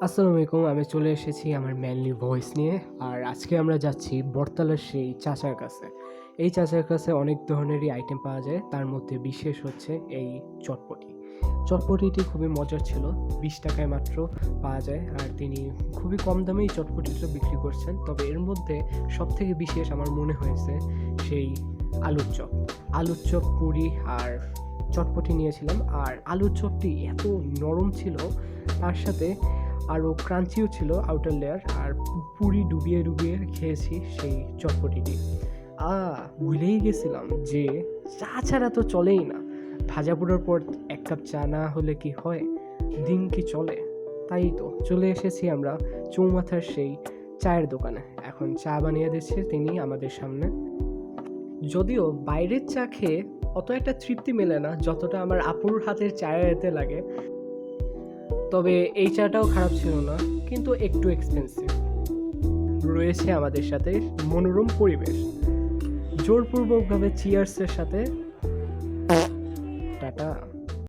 আসসালামু আলাইকুম। আমি চলে এসেছি আমার ম্যানলি ভয়েস নিয়ে। আর আজকে আমরা যাচ্ছি বড়তলার সেই চাচার কাছে। এই চাচার কাছে অনেক ধরনেরই আইটেম পাওয়া যায়। তার মধ্যে বিশেষ হচ্ছে এই চটপটি। চটপটিটি খুবই মজার ছিল। 20 টাকায় মাত্র পাওয়া যায়। আর তিনি খুবই কম দামেই চটপটিটা বিক্রি করছেন। তবে এর মধ্যে সবথেকে বিশেষ আমার মনে হয়েছে সেই আলুর চপ। আলুর চপ, পুরি আর চটপটি নিয়েছিলাম। আর আলুর চপটি এত নরম ছিল, তার সাথে আরও ক্রাঞ্চিও ছিল আউটার লেয়ার। আর পুরি ডুবিয়ে ডুবিয়ে খেয়েছি সেই চটপটিটি। ভুলেই গেছিলাম যে চা ছাড়া তো চলেই না। ভাজা পোড়ার পর 1 কাপ চা না হলে কি হয়, দিন কি চলে? তাই তো চলে এসেছি আমরা চৌমাথার সেই চায়ের দোকানে। এখন চা বানিয়ে দিচ্ছে তিনি আমাদের সামনে। যদিও বাইরের চা খেয়ে অত একটা তৃপ্তি মেলে না যতটা আমার আপুর হাতের চায়েতে লাগে। তবে এই চাটাও খারাপ ছিল না, কিন্তু একটু এক্সপেন্সিভ। রয়েছে আমাদের সাথে মনোরম পরিবেশ। জোরপূর্বকভাবে চিয়ার্সের সাথে টাটা।